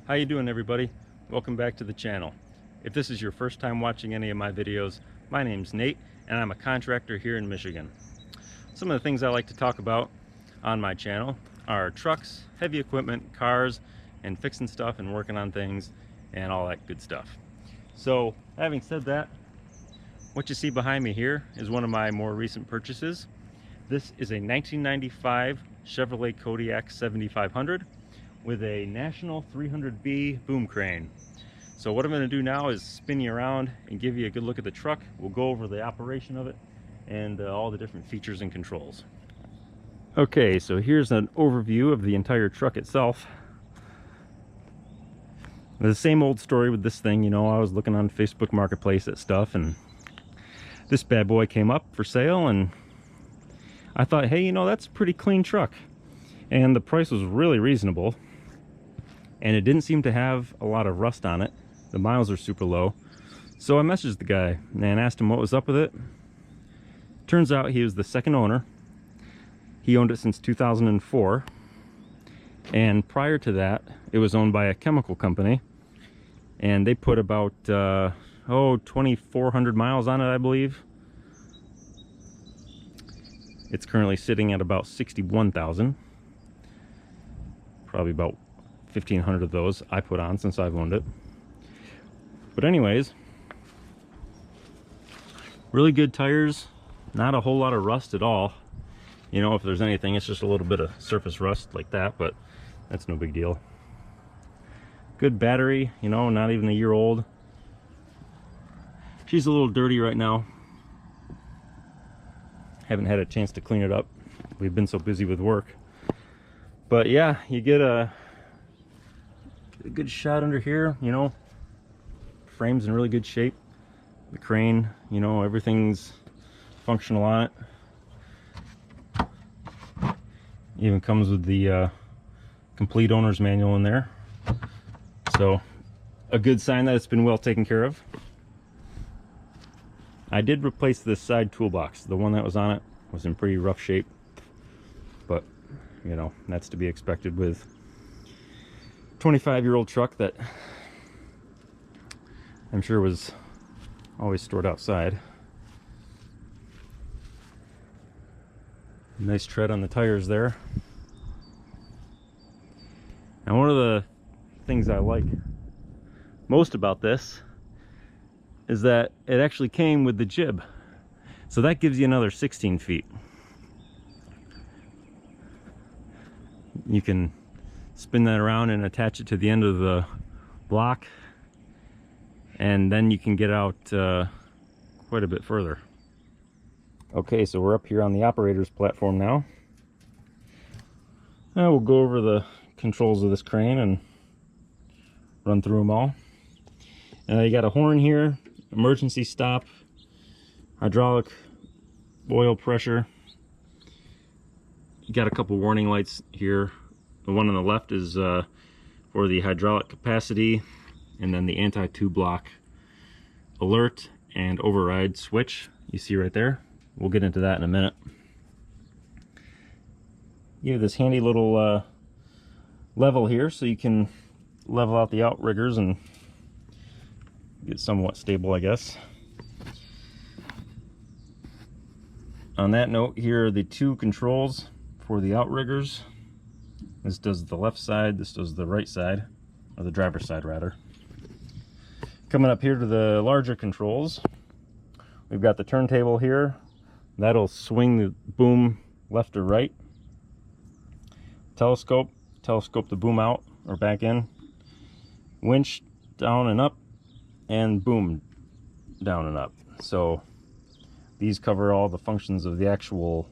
How you doing, everybody? Welcome back to the channel. If this is your first time watching any of my videos, my name's Nate and I'm a contractor here in Michigan. Some of the things I like to talk about on my channel are trucks, heavy equipment, cars, and fixing stuff and working on things and all that good stuff. So having said that, what you see behind me here is one of my more recent purchases. This is a 1995 Chevrolet Kodiak 7500 with a National 300B boom crane. So what I'm going to do now is spin you around and give you a good look at the truck. We'll go over the operation of it and all the different features and controls. Okay, so here's an overview of the entire truck itself. The same old story with this thing, you know, I was looking on Facebook Marketplace at stuff and this bad boy came up for sale and I thought, hey, you know, that's a pretty clean truck. And the price was really reasonable. And it didn't seem to have a lot of rust on it. The miles are super low. So I messaged the guy and asked him what was up with it. Turns out he was the second owner. He owned it since 2004. And prior to that, it was owned by a chemical company. And they put about, 2,400 miles on it, I believe. It's currently sitting at about 61,000. Probably about 1,500 of those I put on since I've owned it. But anyways, really good tires, not a whole lot of rust at all. You know, if there's anything, it's just a little bit of surface rust like that, but that's no big deal. Good battery, you know, not even a year old. She's a little dirty right now. Haven't had a chance to clean it up. We've been so busy with work. But yeah, you get a good shot under here, you know. Frame's in really good shape. The crane, you know, everything's functional on it. Even comes with the complete owner's manual in there. So a good sign that it's been well taken care of. I did replace this side toolbox. The one that was on it was in pretty rough shape, but you know, that's to be expected with a 25-year-old truck that I'm sure was always stored outside. Nice tread on the tires there. And one of the things I like most about this is that it actually came with the jib. So that gives you another 16 feet. You can spin that around and attach it to the end of the block, and then you can get out quite a bit further. Okay, so we're up here on the operator's platform now. Now we'll go over the controls of this crane and run through them all. You got a horn here, emergency stop, hydraulic oil pressure. You got a couple warning lights here. The one on the left is for the hydraulic capacity, and then the anti-tube block alert and override switch you see right there. We'll get into that in a minute. You have this handy little level here so you can level out the outriggers and get somewhat stable, I guess. On that note, here are the two controls for the outriggers. This does the left side, this does the right side, or the driver's side rather. Coming up here to the larger controls, we've got the turntable here. That'll swing the boom left or right. Telescope the boom out or back in. Winch down and up, and boom down and up. So these cover all the functions of the actual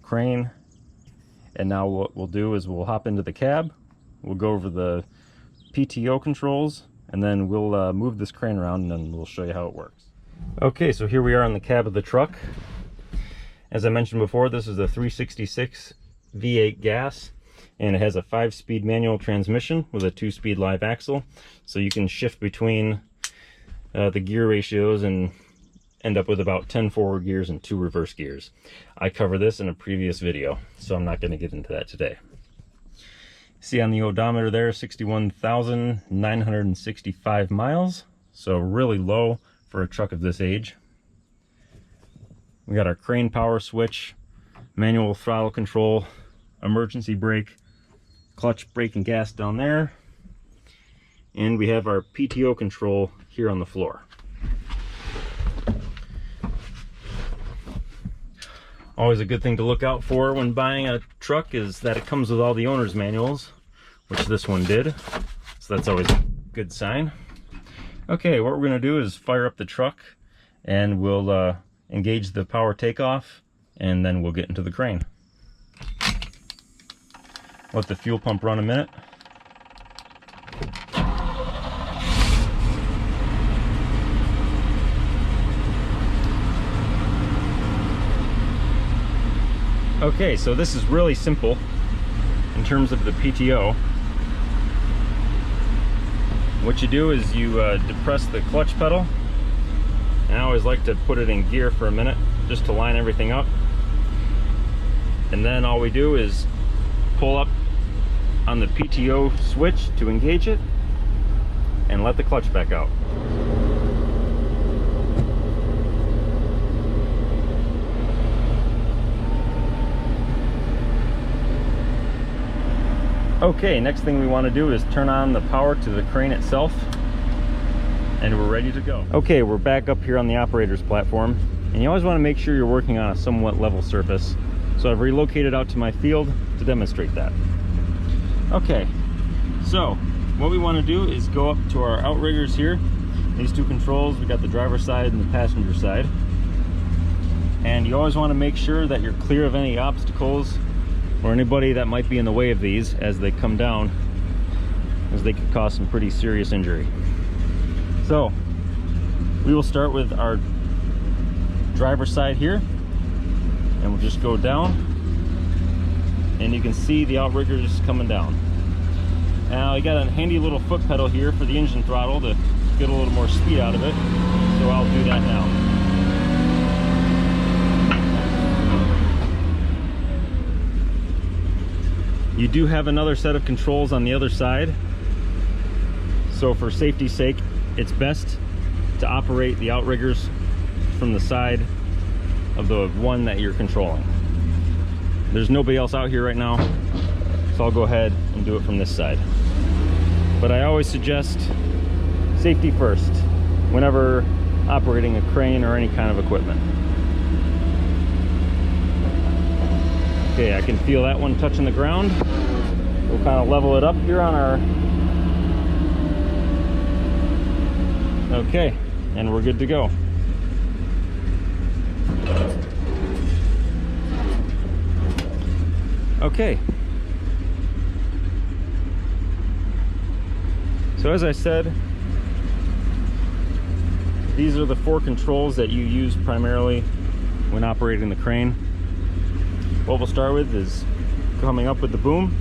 crane. And now what we'll do is we'll hop into the cab, we'll go over the PTO controls, and then we'll move this crane around and then we'll show you how it works. Okay, so here we are in the cab of the truck. As I mentioned before, this is a 366 V8 gas, and it has a 5-speed manual transmission with a 2-speed live axle, so you can shift between the gear ratios and end up with about 10 forward gears and 2 reverse gears. I cover this in a previous video, so I'm not going to get into that today. See on the odometer there, 61,965 miles. So really low for a truck of this age. We got our crane power switch, manual throttle control, emergency brake, clutch, brake, and gas down there. And we have our PTO control here on the floor. Always a good thing to look out for when buying a truck is that it comes with all the owner's manuals, which this one did. So that's always a good sign. Okay, what we're going to do is fire up the truck and we'll engage the power takeoff, and then we'll get into the crane. Let the fuel pump run a minute. Okay, so this is really simple in terms of the PTO. What you do is you depress the clutch pedal, and I always like to put it in gear for a minute just to line everything up. And then all we do is pull up on the PTO switch to engage it and let the clutch back out. Okay, next thing we want to do is turn on the power to the crane itself, and we're ready to go. Okay, we're back up here on the operator's platform, and you always want to make sure you're working on a somewhat level surface. So I've relocated out to my field to demonstrate that. Okay, so what we want to do is go up to our outriggers here. These two controls, we got the driver's side and the passenger side. And you always want to make sure that you're clear of any obstacles or anybody that might be in the way of these as they come down, as they could cause some pretty serious injury. So we will start with our driver's side here, and we'll just go down, and you can see the outriggers coming down. Now you got a handy little foot pedal here for the engine throttle to get a little more speed out of it, so I'll do that now. You do have another set of controls on the other side, so for safety's sake it's best to operate the outriggers from the side of the one that you're controlling. There's nobody else out here right now, so I'll go ahead and do it from this side. But I always suggest safety first whenever operating a crane or any kind of equipment. Okay, I can feel that one touching the ground. We'll kind of level it up here on our... Okay, and we're good to go. Okay. So as I said, these are the four controls that you use primarily when operating the crane. What we'll start with is coming up with the boom.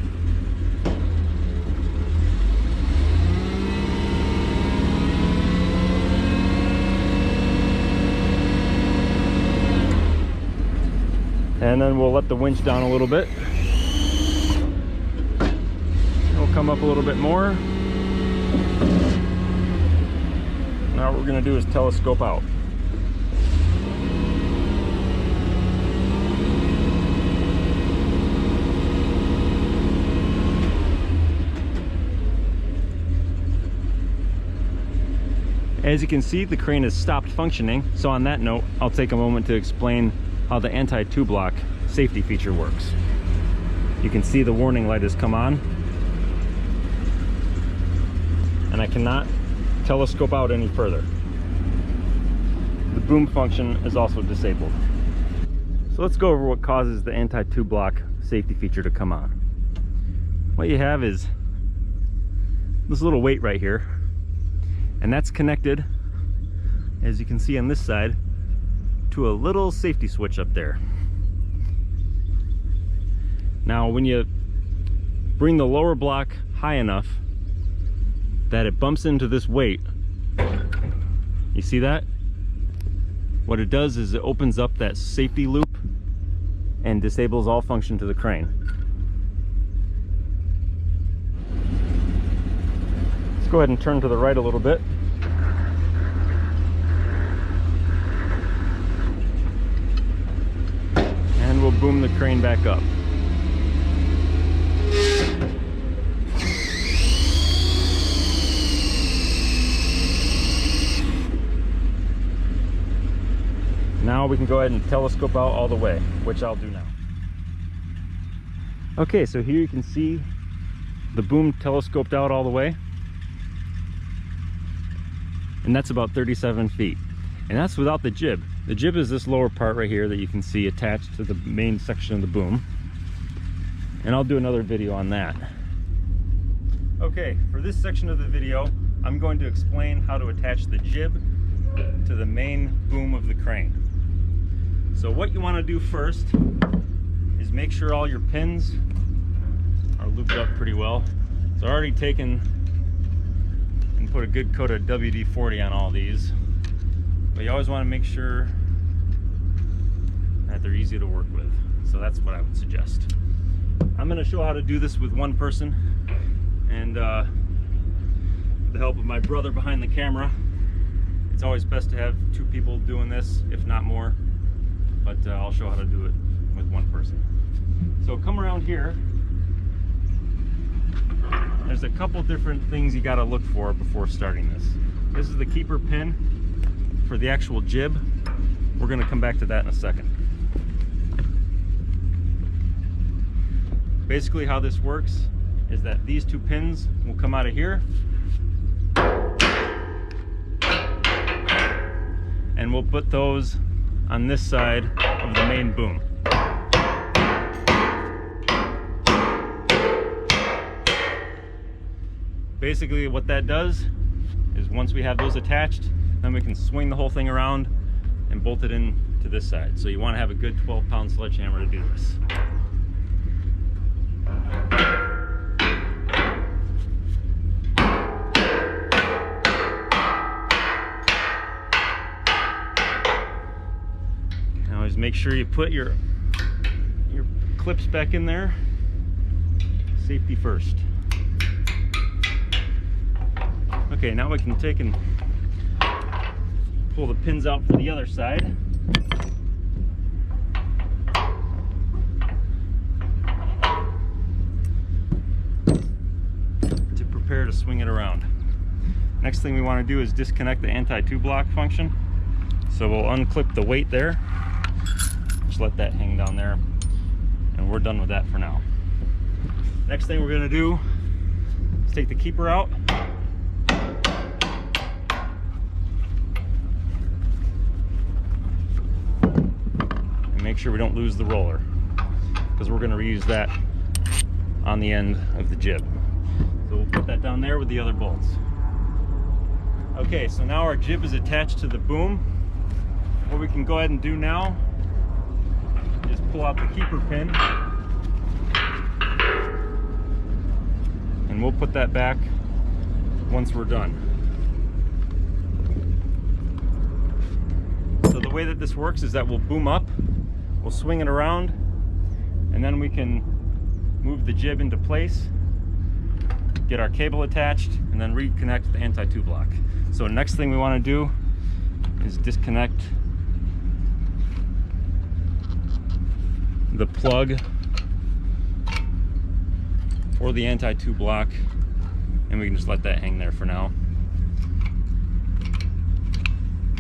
And then we'll let the winch down a little bit. It'll come up a little bit more. Now what we're going to do is telescope out. As you can see, the crane has stopped functioning, so on that note, I'll take a moment to explain how the anti-tube lock safety feature works. You can see the warning light has come on, and I cannot telescope out any further. The boom function is also disabled. So let's go over what causes the anti-tube lock safety feature to come on. What you have is this little weight right here, and that's connected, as you can see on this side, to a little safety switch up there. Now when you bring the lower block high enough that it bumps into this weight, you see that? What it does is it opens up that safety loop and disables all function to the crane. go ahead and turn to the right a little bit. And we'll boom the crane back up. Now we can go ahead and telescope out all the way, which I'll do now. Okay, so here you can see the boom telescoped out all the way. And that's about 37 feet. And that's without the jib. The jib is this lower part right here that you can see attached to the main section of the boom. And I'll do another video on that. Okay, for this section of the video, I'm going to explain how to attach the jib to the main boom of the crane. So what you want to do first is make sure all your pins are looped up pretty well. So I've already taken and put a good coat of WD-40 on all these, but you always want to make sure that they're easy to work with. So that's what I would suggest. I'm going to show how to do this with one person, and with the help of my brother behind the camera. It's always best to have two people doing this, if not more, but I'll show how to do it with one person. So come around here. There's a couple different things you got to look for before starting this. This is the keeper pin for the actual jib. We're going to come back to that in a second. Basically how this works is that these two pins will come out of here, and we'll put those on this side of the main boom. Basically what that does is once we have those attached, then we can swing the whole thing around and bolt it in to this side. So you want to have a good 12-pound sledgehammer to do this. Now is make sure you put your clips back in there. Safety first. Okay, now we can take and pull the pins out for the other side. To prepare to swing it around. Next thing we want to do is disconnect the anti-two block function. So we'll unclip the weight there. Just let that hang down there. And we're done with that for now. Next thing we're going to do is take the keeper out. Make sure we don't lose the roller, because we're going to reuse that on the end of the jib. So we'll put that down there with the other bolts. Okay, so now our jib is attached to the boom. What we can go ahead and do now is pull out the keeper pin, and we'll put that back once we're done. So the way that this works is that we'll boom up, we'll swing it around, and then we can move the jib into place, get our cable attached, and then reconnect the anti-two block. So next thing we want to do is disconnect the plug for the anti-two block, and we can just let that hang there for now.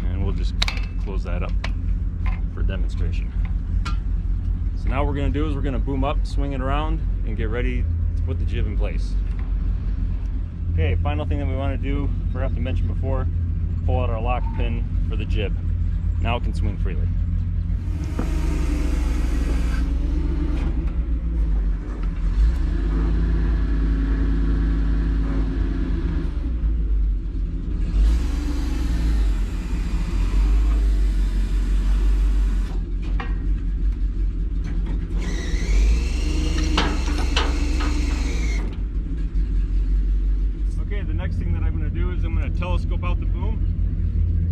And we'll just close that up for demonstration. So now what we're going to do is we're going to boom up, swing it around, and get ready to put the jib in place. Okay, final thing that we want to do, forgot to mention before, pull out our lock pin for the jib. Now it can swing freely. Telescope out the boom,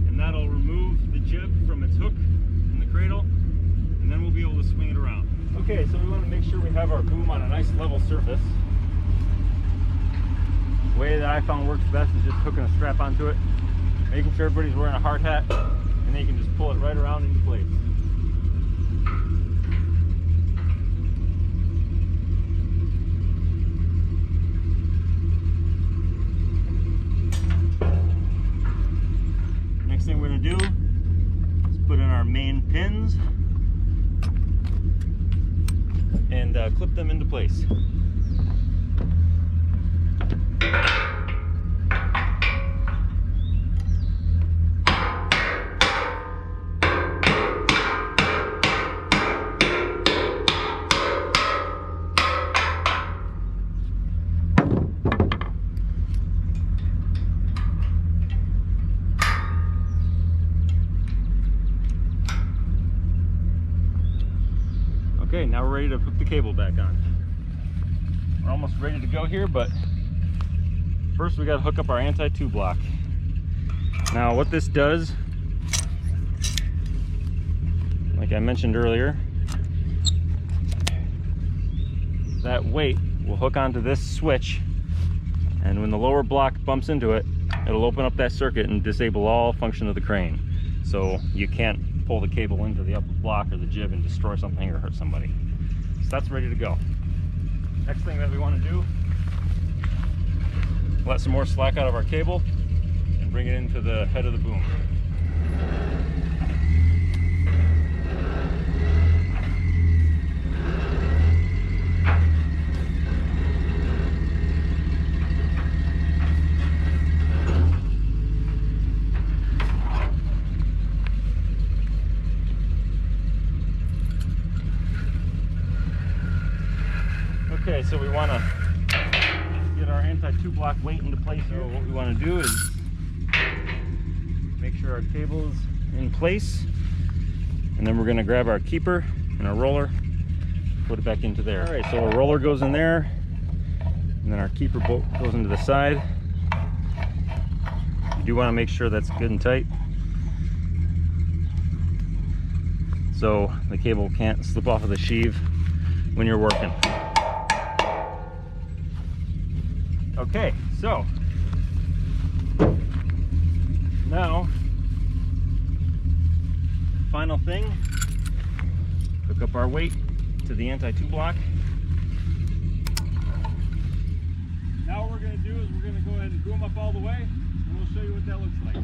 and that'll remove the jib from its hook in the cradle, and then we'll be able to swing it around. Okay, so we want to make sure we have our boom on a nice level surface. way that I found works best is just hooking a strap onto it, making sure everybody's wearing a hard hat, and then you can just pull it right around into place. Next thing we're going to do is put in our main pins and clip them into place. Okay, now we're ready to hook the cable back on. We're almost ready to go here, but first we got to hook up our anti-tube block. Now what this does, like I mentioned earlier, that weight will hook onto this switch, and when the lower block bumps into it, it'll open up that circuit and disable all function of the crane. So you can't pull the cable into the upper block or the jib and destroy something or hurt somebody. So that's ready to go. Next thing that we want to do, let some more slack out of our cable and bring it into the head of the boom. Okay, so we want to get our anti-tube block weight into place here. So what we want to do is make sure our cable is in place, and then we're going to grab our keeper and our roller, put it back into there. All right, so our roller goes in there, and then our keeper bolt goes into the side. You do want to make sure that's good and tight, so the cable can't slip off of the sheave when you're working. Okay, so now final thing, hook up our weight to the anti-tube block. Now what we're going to do is we're going to go ahead and boom up all the way, and we'll show you what that looks like.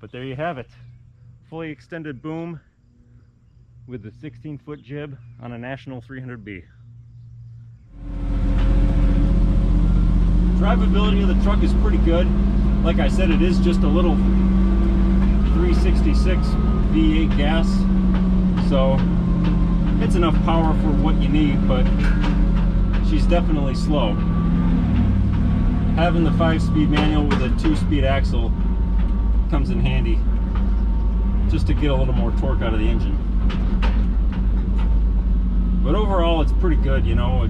But there you have it, fully extended boom with the 16-foot jib on a National 300B. Drivability of the truck is pretty good. Like I said, it is just a little 366 V8 gas, so it's enough power for what you need, but she's definitely slow. Having the 5-speed manual with a 2-speed axle comes in handy just to get a little more torque out of the engine. But overall it's pretty good, you know.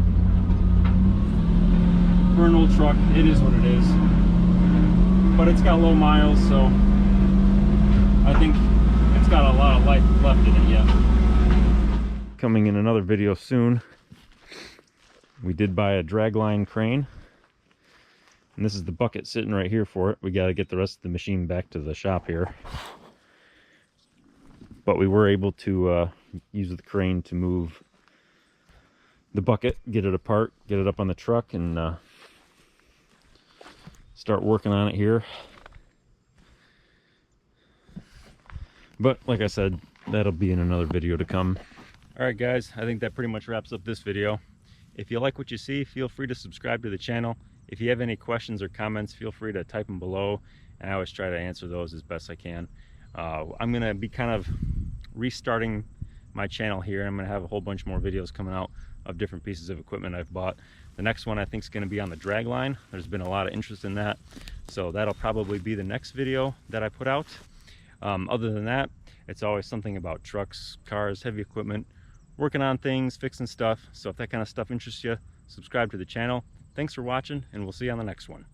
For an old truck, it is what it is, but it's got low miles, so I think it's got a lot of life left in it yet. Coming in another video soon, we did buy a dragline crane, and this is the bucket sitting right here for it. We got to get the rest of the machine back to the shop here. But we were able to use the crane to move the bucket, get it apart, get it up on the truck, and start working on it here. But like I said, that'll be in another video to come. Alright guys, I think that pretty much wraps up this video. If you like what you see, feel free to subscribe to the channel. If you have any questions or comments, feel free to type them below, and I always try to answer those as best I can. I'm going to be kind of restarting my channel here. I'm going to have a whole bunch more videos coming out of different pieces of equipment I've bought. The next one I think is going to be on the dragline. There's been a lot of interest in that, so that'll probably be the next video that I put out. Other than that, it's always something about trucks, cars, heavy equipment, working on things, fixing stuff. So if that kind of stuff interests you, subscribe to the channel. Thanks for watching, and we'll see you on the next one.